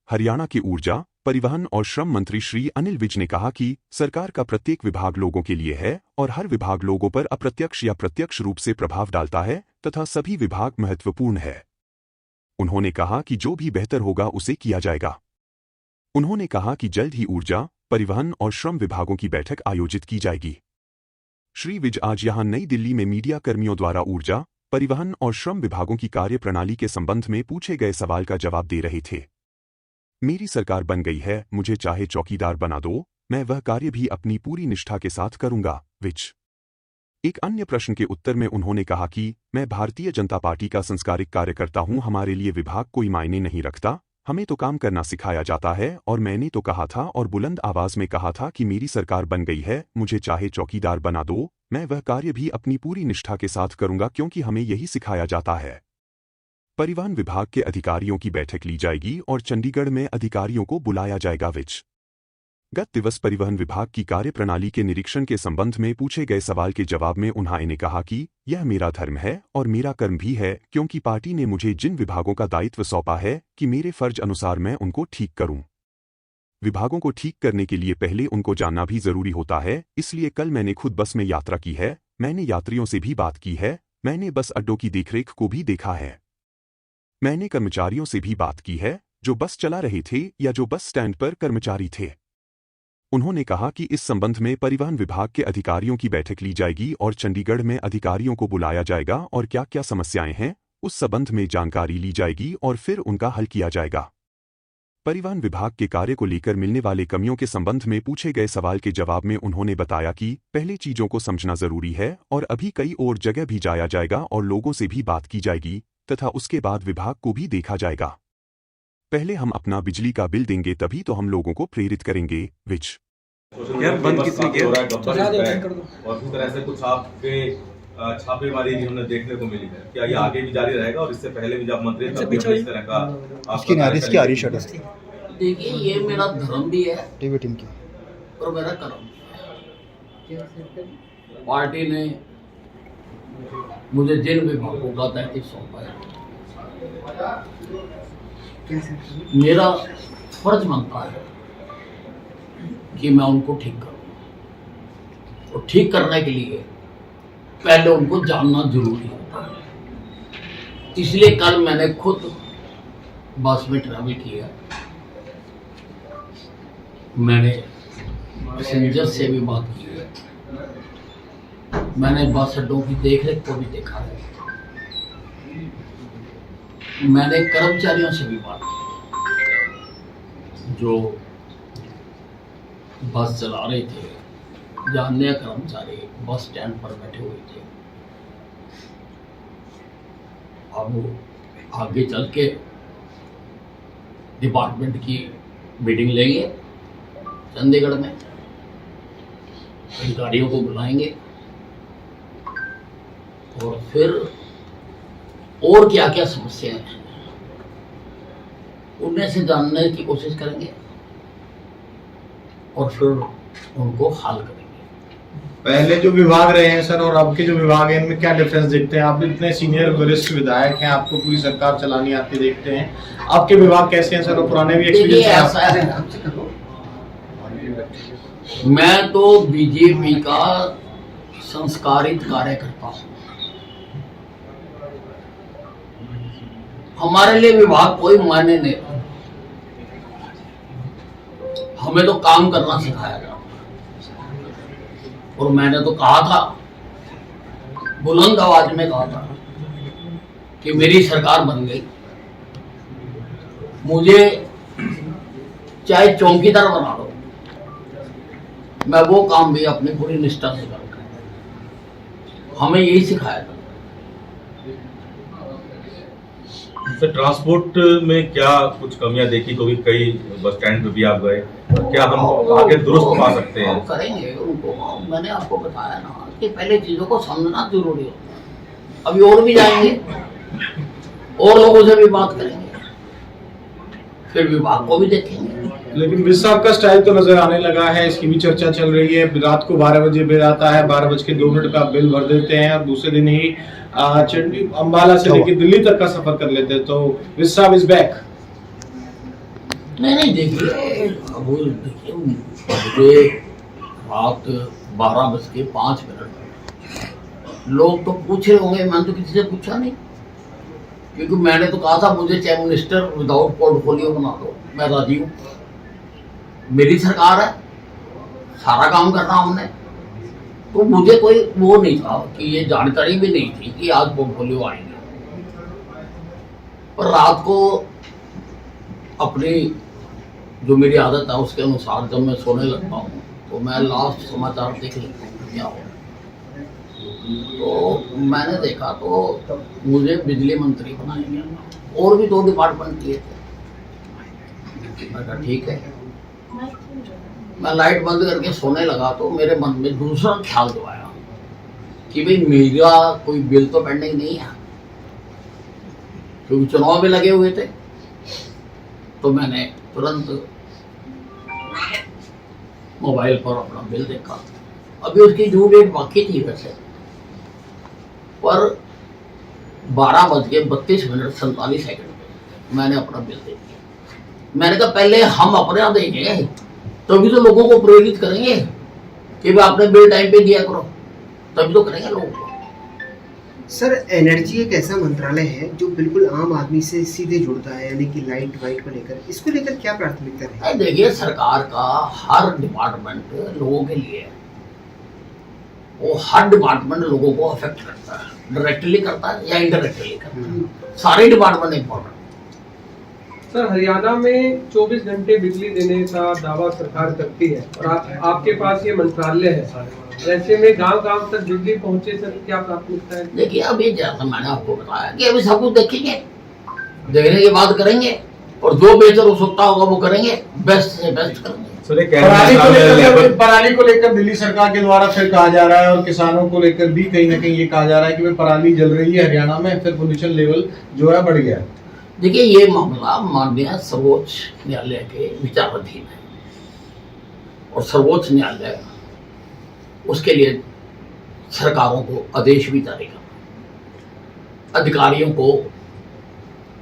हरियाणा के ऊर्जा, परिवहन और श्रम मंत्री श्री अनिल विज ने कहा कि सरकार का प्रत्येक विभाग लोगों के लिए है और हर विभाग लोगों पर अप्रत्यक्ष या प्रत्यक्ष रूप से प्रभाव डालता है तथा सभी विभाग महत्वपूर्ण है। उन्होंने कहा कि जो भी बेहतर होगा उसे किया जाएगा। उन्होंने कहा कि जल्द ही ऊर्जा, परिवहन और श्रम विभागों की बैठक आयोजित की जाएगी। श्री विज आज यहां नई दिल्ली में मीडिया कर्मियों द्वारा ऊर्जा, परिवहन और श्रम विभागों की कार्यप्रणाली के संबंध में पूछे गए सवाल का जवाब दे रहे थे। मेरी सरकार बन गई है, मुझे चाहे चौकीदार बना दो, मैं वह कार्य भी अपनी पूरी निष्ठा के साथ करूंगा। विज एक अन्य प्रश्न के उत्तर में उन्होंने कहा कि मैं भारतीय जनता पार्टी का संस्कारिक कार्यकर्ता हूं, हमारे लिए विभाग कोई मायने नहीं रखता, हमें तो काम करना सिखाया जाता है और मैंने तो कहा था और बुलंद आवाज में कहा था कि मेरी सरकार बन गई है, मुझे चाहे चौकीदार बना दो, मैं वह कार्य भी अपनी पूरी निष्ठा के साथ करूंगा क्योंकि हमें यही सिखाया जाता है। परिवहन विभाग के अधिकारियों की बैठक ली जाएगी और चंडीगढ़ में अधिकारियों को बुलाया जाएगा। विज गत दिवस परिवहन विभाग की कार्यप्रणाली के निरीक्षण के संबंध में पूछे गए सवाल के जवाब में उन्होंने कहा कि यह मेरा धर्म है और मेरा कर्म भी है क्योंकि पार्टी ने मुझे जिन विभागों का दायित्व सौंपा है कि मेरे फर्ज अनुसार मैं उनको ठीक करूं। विभागों को ठीक करने के लिए पहले उनको जानना भी जरूरी होता है, इसलिए कल मैंने खुद बस में यात्रा की है, मैंने यात्रियों से भी बात की है, मैंने बस अड्डों की देखरेख को भी देखा है, मैंने कर्मचारियों से भी बात की है जो बस चला रहे थे या जो बस स्टैंड पर कर्मचारी थे। उन्होंने कहा कि इस संबंध में परिवहन विभाग के अधिकारियों की बैठक ली जाएगी और चंडीगढ़ में अधिकारियों को बुलाया जाएगा और क्या क्या समस्याएं हैं उस संबंध में जानकारी ली जाएगी और फिर उनका हल किया जाएगा। परिवहन विभाग के कार्य को लेकर मिलने वाले कमियों के संबंध में पूछे गए सवाल के जवाब में उन्होंने बताया कि पहले चीजों को समझना जरूरी है और अभी कई और जगह भी जाया जाएगा और लोगों से भी बात की जाएगी तथा उसके बाद विभाग को भी देखा जाएगा। पहले हम अपना बिजली का बिल देंगे तभी तो हम लोगों को प्रेरित करेंगे। विज यार बंद किसने किया? और इस तरह से कुछ आपके छापेमारी भी हमने देखने को मिली है, क्या ये आगे भी जारी रहेगा? और इससे पहले भी जब मंत्री तब भी इस तरह का इसकी नारिश की आ रही शर्ट है। देखिए ये मेरा धर्म भी है टीवी टीम की और मेरा कर्म भी है। पार्टी ने मुझे जिन विभागों का दायित्व सौंपा है, मेरा फर्ज बनता है कि मैं उनको ठीक करूं और ठीक करने के लिए पहले उनको जानना जरूरी होता है। इसलिए कल मैंने खुद बस में ट्रैवल किया, मैंने पैसेंजर से भी बात की है, मैंने बस अड्डों की देखरेख को भी देखा है, मैंने कर्मचारियों से भी बात की जो बस चला रहे थे, या अन्य कर्मचारी बस स्टैंड पर बैठे हुए थे। अब आगे चल के डिपार्टमेंट की मीटिंग लेंगे चंडीगढ़ में, अधिकारियों को बुलाएंगे और फिर और क्या क्या समस्याएं हैं उनमें से जानने की कोशिश करेंगे और फिर उनको हल करेंगे। पहले जो विभाग रहे हैं सर और अब के जो विभाग हैं इनमें क्या डिफरेंस देखते हैं? आप इतने सीनियर वरिष्ठ विधायक हैं, आपको पूरी सरकार चलानी आती देखते हैं, आपके विभाग कैसे हैं सर और पुराने भी एक्सपीरियंस है? मैं तो बीजेपी का संस्कारित कार्यकर्ता हूं। हमारे लिए विभाग कोई मायने नहीं, हमें तो काम करना सिखाया गया। और मैंने तो कहा था, बुलंद आवाज में कहा था कि मेरी सरकार बन गई, मुझे चाहे चौकीदार बना दो, मैं वो काम भी अपनी पूरी निष्ठा से करूंगा। हमें यही सिखाया था। सर ट्रांसपोर्ट में क्या कुछ कमियां देखी? क्योंकि कई बस स्टैंड पे भी आप गए, क्या हम आगे दुरुस्त पा सकते हैं? करेंगे उनको, मैंने आपको बताया ना कि पहले चीजों को समझना जरूरी होता है। अभी और भी जाएंगे और लोगों से भी बात करेंगे, फिर विभाग को भी देखेंगे। लेकिन विज साहब का स्टाइल तो नजर आने लगा है, इसकी भी चर्चा चल रही है। रात को 12 बजे बिल आता है, 12:02 का बिल भर देते हैं और दूसरे दिन ही अंबाला से लेकर दिल्ली तक का सफर कर लेते हैं। तो विज साहब इज बैक। नहीं देखिए, अब देखिए मुझे रात 12:05 लोग तो पूछ रहे होंगे, मैंने तो किसी से पूछा नहीं, क्योंकि मैंने तो कहा था मुझे चीफ मिनिस्टर विदाउट पोर्टफोलियो बना दो, मैं राजी हूँ, मेरी सरकार है, सारा काम करना हमने। तो मुझे कोई वो नहीं था कि ये जानकारी भी नहीं थी कि आज पोर्टफोलियो आएंगे। पर रात को अपनी जो मेरी आदत है उसके अनुसार जब मैं सोने लगता हूँ तो मैं लास्ट समाचार देख लेता हूँ क्या हो। तो मैंने देखा तो मुझे बिजली मंत्री बनाया गया, और भी 2 डिपार्टमेंट किए थे। मैं कहा ठीक है, मैं लाइट बंद करके सोने लगा तो मेरे मन में दूसरा ख्याल जो आया कि भाई मेरा कोई बिल तो पेंडिंग नहीं है, क्योंकि चुनाव भी लगे हुए थे। तो मैंने तुरंत मोबाइल पर अपना बिल देखा, अभी उसकी ड्यू डेट बाकी थी वैसे, पर 12:32:47 पे मैंने अपना बिल दे दिया। मैंने कहा पहले हम अपने यहाँ देंगे, तभी तो लोगों को प्रेरित करेंगे कि भाई आपने बिल टाइम पे दिया करो, तभी तो करेंगे लोग। सर, एनर्जी एक ऐसा मंत्रालय है जो बिल्कुल आम आदमी से सीधे जुड़ता है, यानी कि लाइट वाइट को लेकर, इसको लेकर क्या प्राथमिकता है? देखिए, सरकार का हर डिपार्टमेंट लोगों के लिए है, वो हर डिपार्टमेंट लोगों को अफेक्ट करता है, डायरेक्टली करता है या इनडायरेक्टली करता है, सारे डिपार्टमेंट इंपॉर्टेंट। सर, हरियाणा में 24 घंटे बिजली देने का दावा सरकार करती है और आपके पास ये मंत्रालय है, ऐसे में गांव-गांव तक बिजली पहुंचे, सर क्या प्राथमिकता है? देखिए, अभी जैसा मैंने आपको बताया कि अभी सब कुछ देखेंगे, देखने के बाद करेंगे, और जो बेहतर हो सकता होगा वो करेंगे, बेस्ट से बेस्ट करेंगे। पराली को लेकर दिल्ली सरकार के द्वारा फिर कहा जा रहा है, और किसानों को लेकर भी कहीं ना कहीं ये कहा जा रहा है कि भाई पराली जल रही है हरियाणा में, फिर पोल्यूशन लेवल जो है बढ़ गया है। देखिए, ये मामला माननीय सर्वोच्च न्यायालय के विचाराधीन है, और सर्वोच्च न्यायालय उसके लिए सरकारों को आदेश भी जारी कर, अधिकारियों को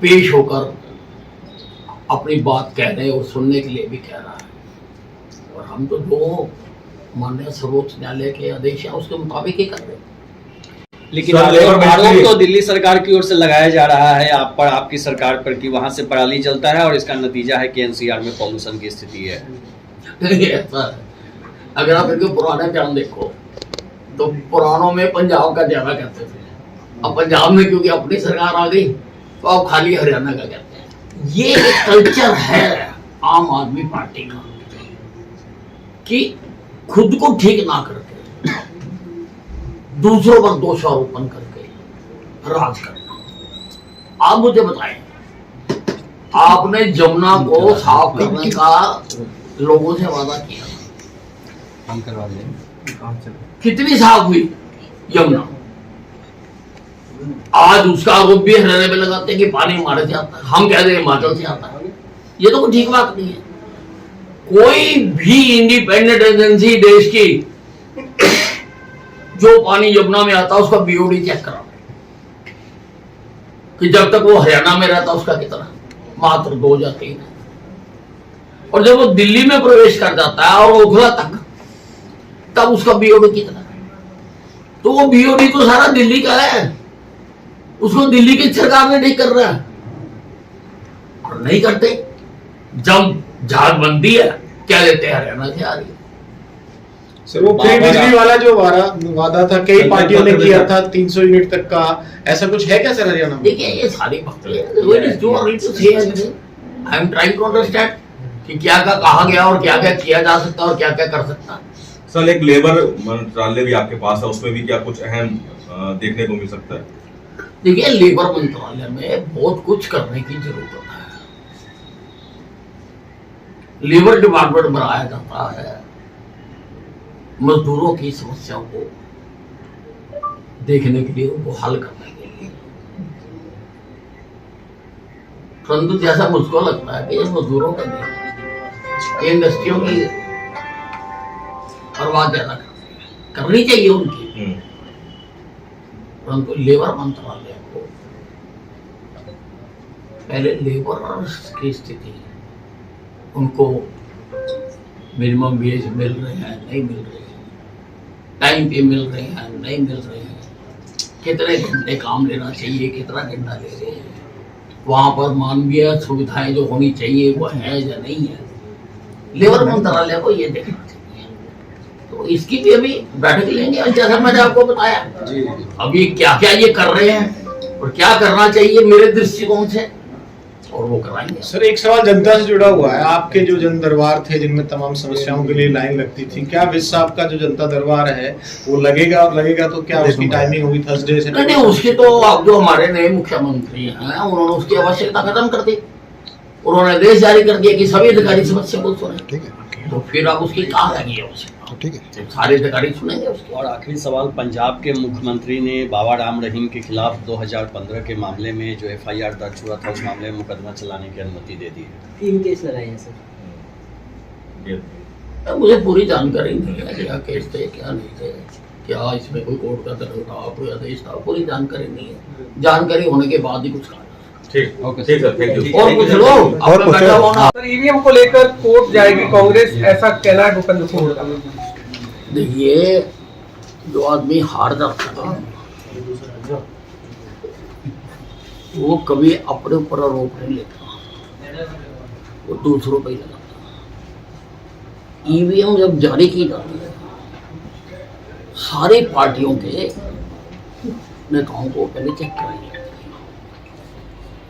पेश होकर अपनी बात कहने और सुनने के लिए भी कह रहा है, और हम तो जो माननीय सर्वोच्च न्यायालय के आदेश है उसके मुताबिक ही कर रहे हैं। लेकिन आरोप तो दिल्ली सरकार की ओर से लगाया जा रहा है आप पर, आपकी सरकार पर, कि वहां से पराली जलता है और इसका नतीजा है कि एनसीआर में पॉल्यूशन की स्थिति है। ऐसा है, अगर आप इनके पुराने बयान देखो तो पुरानों में पंजाब का ज्यादा कहते थे, अब पंजाब में क्योंकि अपनी सरकार आ गई तो अब खाली हरियाणा का कहते हैं। ये कल्चर है आम आदमी पार्टी का कि खुद को ठीक ना करके दूसरों पर दोषारोपण करके राज करना। आप मुझे बताएं, आपने जमुना को साफ करने का लोगों से वादा किया, हम करवा दें, कितनी साफ हुई यमुना? आज उसका आरोप भी हरियाणा पे लगाते हैं कि पानी हमारे से आता है, हम कहते हैं हिमाचल से आता है। ये तो कोई ठीक बात नहीं है। कोई भी इंडिपेंडेंट एजेंसी देश की जो पानी यमुना में आता है उसका बीओडी चेक करा कि जब तक वो हरियाणा में रहता उसका कितना, मात्र 2 या 3 है, और जब वो दिल्ली में प्रवेश कर जाता है और ओखला तक, तब उसका बीओडी कितना है। तो वो बीओडी तो सारा दिल्ली का है, उसको दिल्ली की सरकार ने ठीक कर रहा है, और नहीं करते। जब जहाज बनती है क्या देते हैं, हरियाणा से आ रही है। सर, वो फ्री बिजली वाला जो वादा था, कई पार्टियों ने किया था 300 यूनिट तक का, ऐसा कुछ है क्या सर हरियाणा में? देखिए, ये सारी बातें I am trying to understand कि क्या क्या कहा गया और क्या क्या किया जा सकता और क्या क्या कर सकता। सर, एक लेबर मंत्रालय भी आपके पास है, उसमें भी क्या कुछ अहम देखने को मिल सकता है? देखिए, लेबर मंत्रालय में बहुत कुछ करने की जरूरत है। लेबर डिपार्टमेंट बनाया जाता है मजदूरों की समस्याओं को देखने के लिए, उनको हल करने के लिए। परंतु जैसा मुझको लगता है कि ये मजदूरों का नहीं, इंडस्ट्रियों की परवाह ज्यादा करनी चाहिए उनकी, परंतु लेबर मंत्रालय को पहले लेबर की स्थिति उनको मिनिमम वेज मिल रहे हैं, नहीं मिल रहे हैं, टाइम पे मिल रहे हैं, नहीं मिल रहे हैं, कितने घंटे काम लेना चाहिए, कितना घंटा ले रहे हैं, वहाँ पर मानवीय सुविधाएं जो होनी चाहिए वो है या नहीं है, लेबर मंत्रालय को ये देखना चाहिए। तो इसकी भी अभी बैठक लेंगे, और जैसा मैंने आपको बताया अभी क्या क्या ये कर रहे हैं और क्या करना चाहिए मेरे दृष्टिकोण से, और वो कराएंगे। सर एक सवाल जनता से जुड़ा हुआ है, आपके जो जन दरबार थे जिनमें तमाम समस्याओं के लिए लाइन लगती थी, क्या विस साहब का जो जनता दरबार है वो लगेगा, और लगेगा तो क्या उसकी टाइमिंग होगी थर्सडे से? नहीं, उसकी तो अब जो हमारे नए मुख्यमंत्री हैं उन्होंने उसकी आवश्यकता खत्म कर दी, उन्होंने आदेश जारी कर दिया कि सभी अधिकारी समस्या को सुने, तो फिर अब उसकी कहाँ लगी है आवश्यकता, सारे अधिकारी सुनेंगे उसके। और आखिरी सवाल, पंजाब के मुख्यमंत्री ने बाबा राम रहीम के खिलाफ 2015 के मामले में जो FIR दर्ज हुआ था उस मामले में मुकदमा चलाने की अनुमति दे दी है। 3 केस लगाए हैं सर। मुझे पूरी जानकारी नहीं है क्या केस थे, क्या नहीं थे, क्या इसमें कोई कोर्ट का दर्ज था, कोई आदेश था, पूरी जानकारी नहीं है। जानकारी होने के बाद ही कुछ कहा। ठीक ठीक सर, थैंक यू। और कुछ लो, और कुछ सर ईवीएम को लेकर कोर्ट जाएगी कांग्रेस, ऐसा कहना है भूपेंद्र सिंह का। देखिए, जो आदमी हार जाता है ना वो कभी अपने ऊपर आरोप नहीं लेता, वो दूसरों पर ही लगाता। ईवीएम जब जारी की जाती है सारी पार्टियों के नेताओं को पहले चेक कराई जाती है,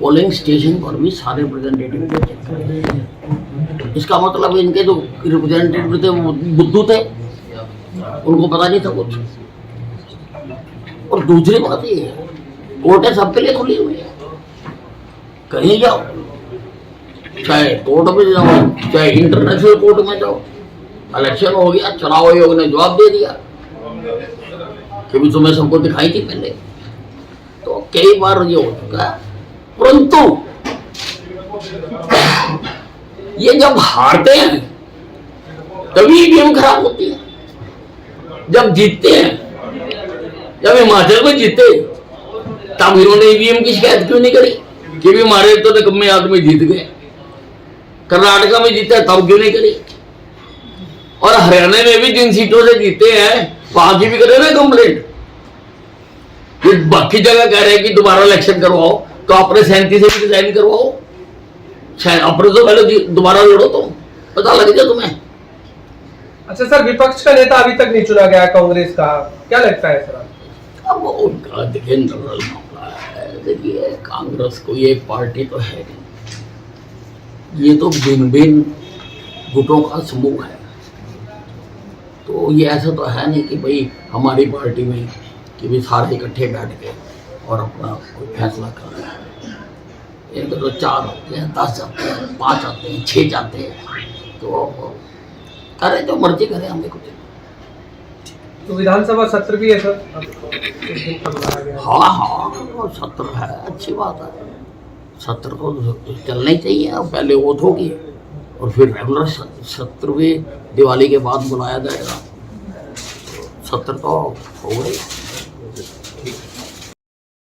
पोलिंग स्टेशन पर भी सारे रिप्रेजेंटेटिव को चेक कराई जाती है। इसका मतलब इनके जो रिप्रेजेंटेटिव थे वो बुद्धू थे, उनको पता नहीं था कुछ। और दूसरी बात ये है, कोर्टें सबके लिए खुली हुई है, कहीं जाओ, चाहे कोर्ट में जाओ, चाहे इंटरनेशनल कोर्ट में जाओ। इलेक्शन हो गया, चुनाव आयोग ने जवाब दे दिया कि भी तुम्हें सबको दिखाई थी पहले, तो कई बार ये हो चुका है। परंतु ये जब हारते हैं तभी ईवीएम खराब होती है, जब जीतते हैं, जब हिमाचल में जीते तब इन्होंने ईवीएम की शिकायत क्यों नहीं करी कि भी हमारे तो निकम्मे आदमी जीत गए। कर्नाटका में जीते तब क्यों नहीं करी, और हरियाणा में भी जिन सीटों से जीते हैं वहां की भी करे ना कंप्लेंट। बाकी जगह कह रहे हैं कि दोबारा इलेक्शन करवाओ, तो अपने 37 से भी डिजाइन करवाओ, अपने तो पहले दोबारा लड़ो, तो पता लग जाए तुम्हें। अच्छा सर, विपक्ष का नेता अभी तक नहीं चुना गया कांग्रेस का, क्या लगता है सर? अब उनका देखिए जनरल मामला है। देखिए, कांग्रेस कोई एक पार्टी तो है नहीं, ये तो भिन्न भिन्न गुटों का समूह है। तो ये ऐसा तो है नहीं कि भाई हमारी पार्टी में कि भी सारे इकट्ठे बैठ के और अपना कोई फैसला कर रहे हैं। एक तो 4 आते हैं, 10 जाते हैं, 5 आते हैं, 6 जाते हैं, तो करे जो मर्जी करे, हमें कुछ। तो विधानसभा सत्र भी है सर? हाँ, सत्र है, अच्छी बात है। सत्र तो चलना ही चाहिए। पहले वोट होगी और फिर रेगुलर सत्र भी दिवाली के बाद बुलाया जाएगा। सत्र तो हो गई।